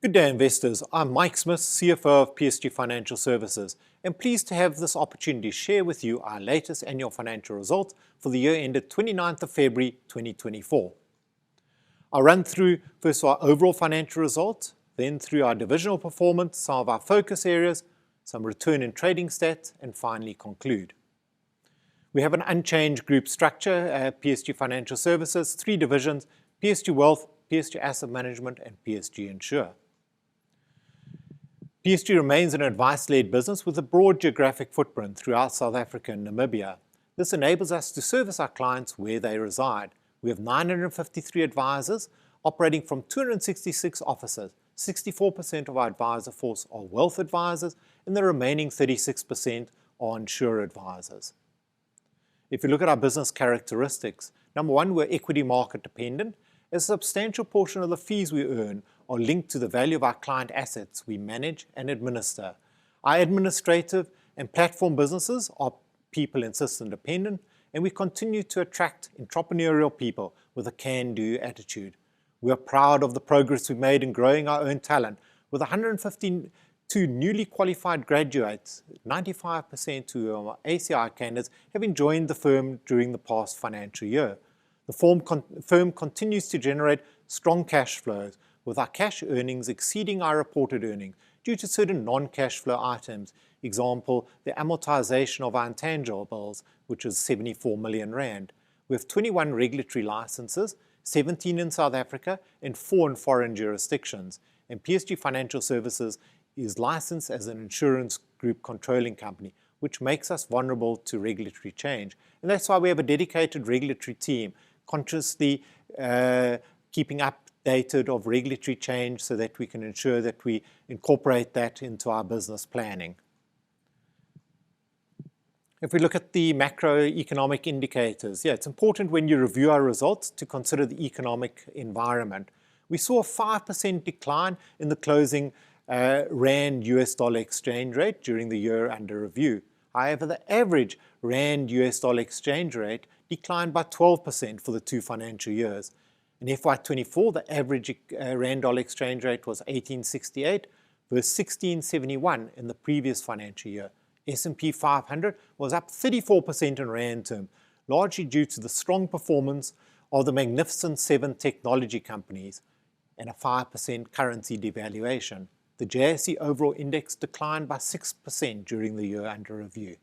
Good day, investors. I'm Mike Smith, CFO of PSG Financial Services, and pleased to have this opportunity to share with you our latest annual financial results for the year ended 29th of February 2024. I'll run through first our overall financial results, then through our divisional performance, some of our focus areas, some return and trading stats, and finally conclude. We have an unchanged group structure at PSG Financial Services, 3 divisions: PSG Wealth, PSG Asset Management, and PSG Insure. PSG remains an advice-led business with a broad geographic footprint throughout South Africa and Namibia. This enables us to service our clients where they reside. We have 953 advisors operating from 266 offices. 64% of our advisor force are wealth advisors, and the remaining 36% are insure advisors. If you look at our business characteristics, number one, we're equity market dependent. A substantial portion of the fees we earn are linked to the value of our client assets we manage and administer. Our administrative and platform businesses are people and system dependent, and we continue to attract entrepreneurial people with a can-do attitude. We are proud of the progress we've made in growing our own talent, with 152 newly qualified graduates, 95% who are ACI candidates, having joined the firm during the past financial year. The firm continues to generate strong cash flows, with our cash earnings exceeding our reported earnings due to certain non-cash flow items. Example, the amortization of our intangibles, which is 74 million rand. We have 21 regulatory licenses, 17 in South Africa and 4 in foreign jurisdictions. And PSG Financial Services is licensed as an insurance group controlling company, which makes us vulnerable to regulatory change. And that's why we have a dedicated regulatory team, consciously keeping updated of regulatory change so that we can ensure that we incorporate that into our business planning. If we look at the macroeconomic indicators, it's important when you review our results to consider the economic environment. We saw a 5% decline in the closing Rand-US dollar exchange rate during the year under review. However, the average Rand-US dollar exchange rate declined by 12% for the 2 financial years. In FY24, the average Rand-dollar exchange rate was 1868 versus 1671 in the previous financial year. S&P 500 was up 34% in Rand terms, largely due to the strong performance of the Magnificent 7 technology companies and a 5% currency devaluation. The JSE overall index declined by 6% during the year under review.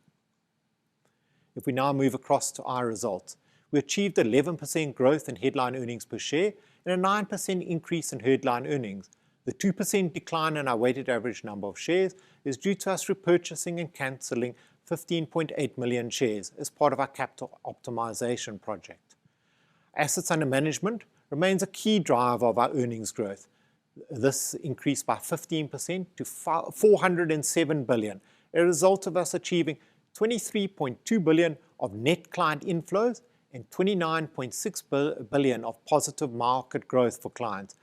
If we now move across to our results, we achieved 11% growth in headline earnings per share and a 9% increase in headline earnings. The 2% decline in our weighted average number of shares is due to us repurchasing and cancelling 15.8 million shares as part of our capital optimization project. Assets under management remains a key driver of our earnings growth. This increased by 15% to 407 billion, a result of us achieving 23.2 billion of net client inflows and 29.6 billion of positive market growth for clients.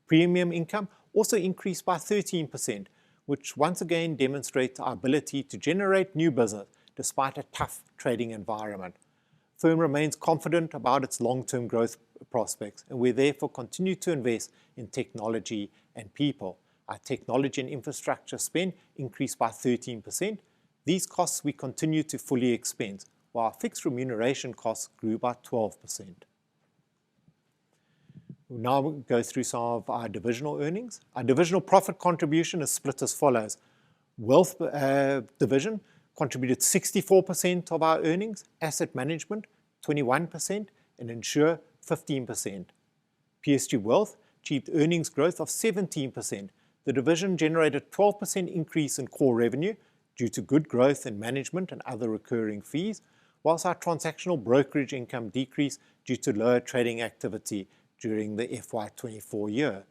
Premium income also increased by 13%, which once again demonstrates our ability to generate new business despite a tough trading environment. The firm remains confident about its long-term growth prospects, and we therefore continue to invest in technology and people. Our technology and infrastructure spend increased by 13%. These costs we continue to fully expense, while our fixed remuneration costs grew by 12%. We'll now go through some of our divisional earnings. Our divisional profit contribution is split as follows. Wealth division contributed 64% of our earnings, asset management 21%, and insure 15%. PSG Wealth achieved earnings growth of 17%. The division generated 12% increase in core revenue due to good growth in management and other recurring fees, whilst our transactional brokerage income decreased due to lower trading activity during the FY24 year.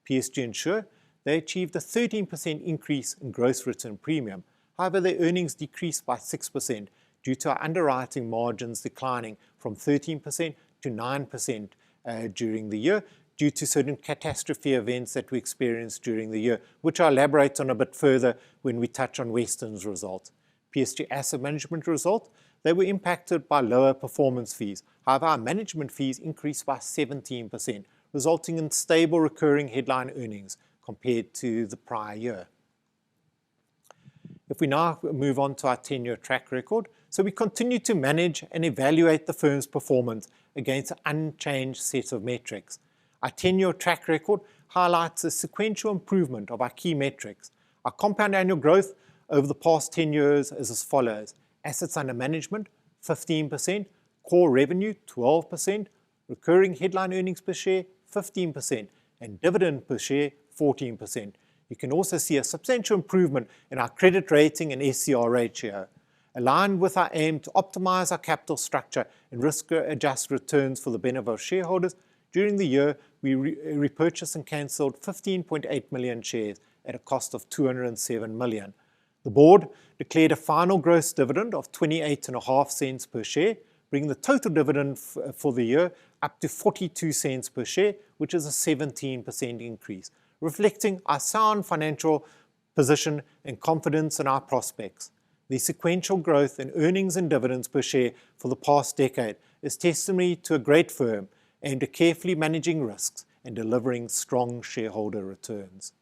PSG Insure, they achieved a 13% increase in gross written premium. However, their earnings decreased by 6% due to our underwriting margins declining from 13% to 9% during the year due to certain catastrophe events that we experienced during the year, which I'll elaborate on a bit further when we touch on Western's results. PSG Asset Management results, they were impacted by lower performance fees. However, our management fees increased by 17%, resulting in stable recurring headline earnings compared to the prior year. If we now move on to our 10-year track record, so we continue to manage and evaluate the firm's performance against an unchanged set of metrics. Our 10-year track record highlights the sequential improvement of our key metrics. Our compound annual growth over the past 10 years is as follows: assets under management, 15%, core revenue, 12%, recurring headline earnings per share, 15%, and dividend per share, 14%. You can also see a substantial improvement in our credit rating and SCR ratio. Aligned with our aim to optimize our capital structure and risk-adjusted returns for the benefit of shareholders, during the year, we repurchased and cancelled 15.8 million shares at a cost of 207 million. The board declared a final gross dividend of 28.5 cents per share, bringing the total dividend for the year up to 42 cents per share, which is a 17% increase, reflecting our sound financial position and confidence in our prospects. The sequential growth in earnings and dividends per share for the past decade is testimony to a great firm aimed at carefully managing risks and delivering strong shareholder returns.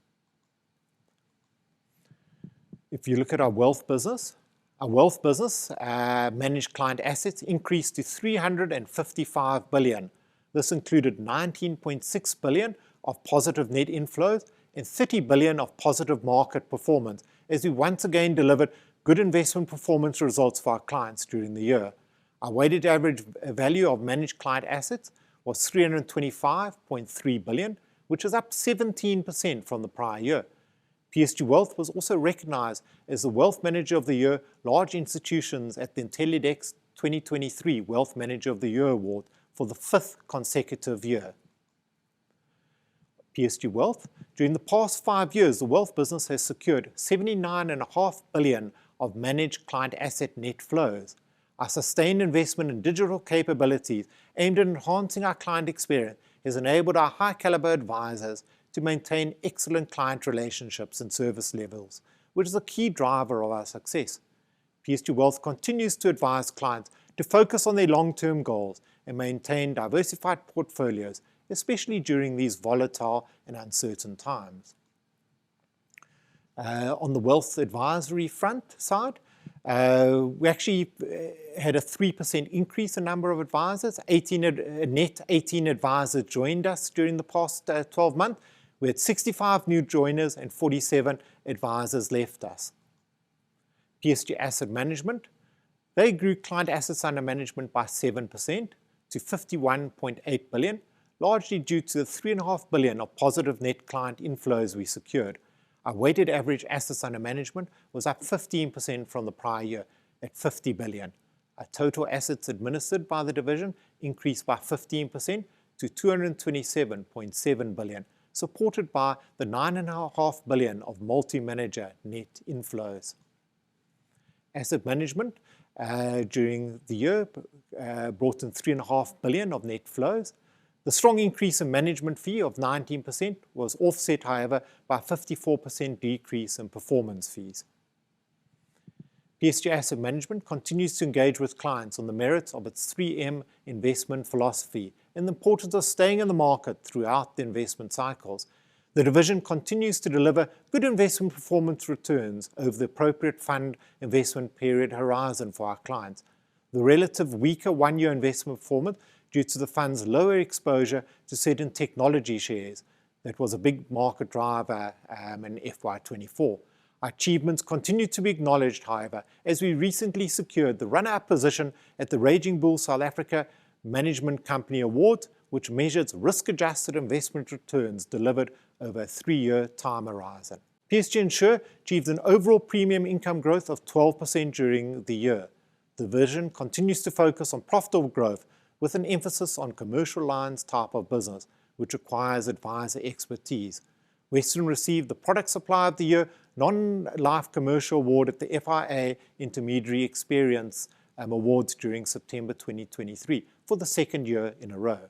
If you look at our wealth business managed client assets increased to 355 billion. This included 19.6 billion of positive net inflows and 30 billion of positive market performance, as we once again delivered good investment performance results for our clients during the year. Our weighted average value of managed client assets was 325.3 billion, which is up 17% from the prior year. PSG Wealth was also recognized as the Wealth Manager of the Year Large Institutions at the Intellidex 2023 Wealth Manager of the Year Award for the 5th consecutive year. PSG Wealth, during the past 5 years, the wealth business has secured 79.5 billion of managed client asset net flows. Our sustained investment in digital capabilities aimed at enhancing our client experience has enabled our high-caliber advisors to maintain excellent client relationships and service levels, which is a key driver of our success. PSG Wealth continues to advise clients to focus on their long-term goals and maintain diversified portfolios, especially during these volatile and uncertain times. On the wealth advisory front side, we actually had a 3% increase in number of advisors. 18 advisors joined us during the past 12 months. We had 65 new joiners and 47 advisors left us. PSG Asset Management, they grew client assets under management by 7% to 51.8 billion, largely due to the 3.5 billion of positive net client inflows we secured. Our weighted average assets under management was up 15% from the prior year at 50 billion. Our total assets administered by the division increased by 15% to 227.7 billion, supported by the 9.5 billion of multi-manager net inflows. Asset management during the year brought in 3.5 billion of net flows. The strong increase in management fee of 19% was offset, however, by a 54% decrease in performance fees. PSG Asset Management continues to engage with clients on the merits of its 3M investment philosophy and the importance of staying in the market throughout the investment cycles. The division continues to deliver good investment performance returns over the appropriate fund investment period horizon for our clients. The relative weaker one-year investment performance due to the fund's lower exposure to certain technology shares. That was a big market driver in FY24. Our achievements continue to be acknowledged, however, as we recently secured the runner-up position at the Raging Bull South Africa Management Company Award, which measures risk-adjusted investment returns delivered over a 3-year time horizon. PSG Insure achieved an overall premium income growth of 12% during the year. The division continues to focus on profitable growth with an emphasis on commercial lines type of business, which requires advisor expertise. Western received the Product Supplier of the Year Non-Life Commercial Award at the FIA Intermediary Experience Awards during September 2023 for the 2nd year in a row.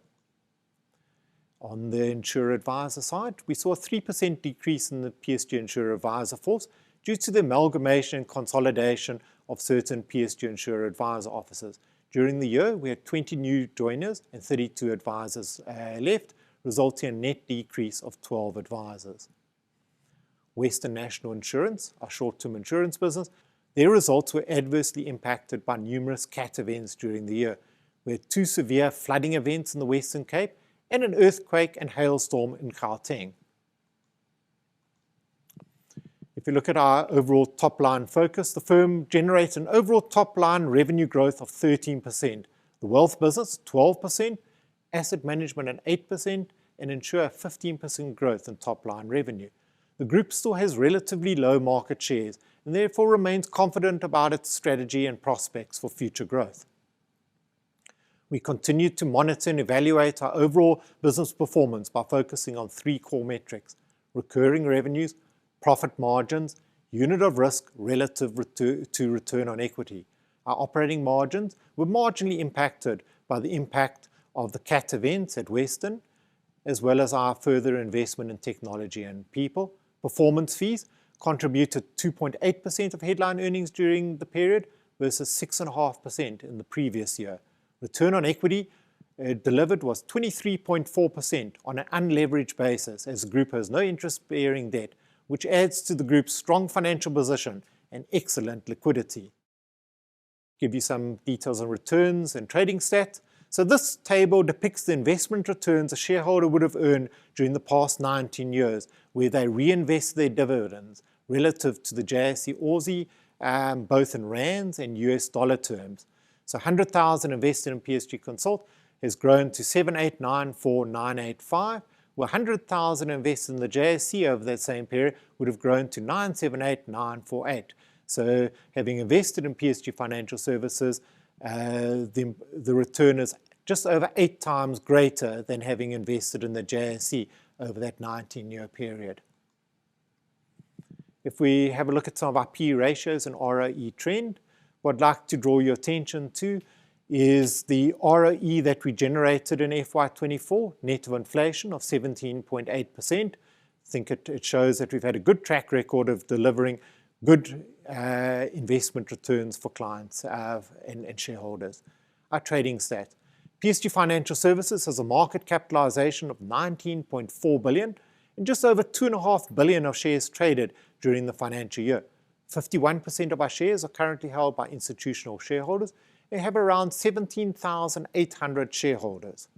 On the insurer advisor side, we saw a 3% decrease in the PSG Insurer advisor force due to the amalgamation and consolidation of certain PSG Insurer advisor offices. During the year, we had 20 new joiners and 32 advisors left, resulting in a net decrease of 12 advisors. Western National Insurance, our short-term insurance business, their results were adversely impacted by numerous cat events during the year. We had 2 severe flooding events in the Western Cape and an earthquake and hailstorm in Gauteng. If you look at our overall top-line focus, the firm generates an overall top-line revenue growth of 13%. The wealth business, 12%, asset management at 8%, and insure 15% growth in top-line revenue. The group still has relatively low market shares and therefore remains confident about its strategy and prospects for future growth. We continue to monitor and evaluate our overall business performance by focusing on 3 core metrics: recurring revenues, profit margins, unit of risk relative to return on equity. Our operating margins were marginally impacted by the impact of the cat events at Western, as well as our further investment in technology and people. Performance fees contributed 2.8% of headline earnings during the period versus 6.5% in the previous year. Return on equity delivered was 23.4% on an unleveraged basis, as the group has no interest-bearing debt, which adds to the group's strong financial position and excellent liquidity. Give you some details on returns and trading stats. So this table depicts the investment returns a shareholder would have earned during the past 19 years, where they reinvest their dividends relative to the JSE Aussie, both in rands and US dollar terms. So 100,000 invested in PSG Consult has grown to 7,894,985, where 100,000 invested in the JSE over that same period would have grown to 978,948. So having invested in PSG Financial Services, the return is just over 8 times greater than having invested in the JSE over that 19-year period. If we have a look at some of our P/E ratios and ROE trend, what I'd like to draw your attention to is the ROE that we generated in FY24, net of inflation of 17.8%. I think it shows that we've had a good track record of delivering good investment returns for clients and shareholders. Our trading stats. PSG Financial Services has a market capitalization of 19.4 billion and just over 2.5 billion of shares traded during the financial year. 51% of our shares are currently held by institutional shareholders and have around 17,800 shareholders.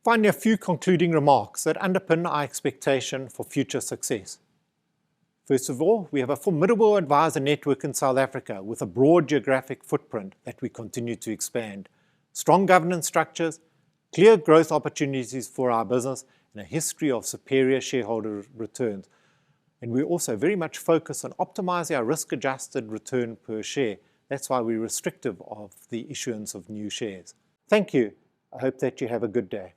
Finally, a few concluding remarks that underpin our expectation for future success. First of all, we have a formidable advisor network in South Africa with a broad geographic footprint that we continue to expand. Strong governance structures, clear growth opportunities for our business, and a history of superior shareholder returns. And we also very much focus on optimizing our risk-adjusted return per share. That's why we're restrictive of the issuance of new shares. Thank you. I hope that you have a good day.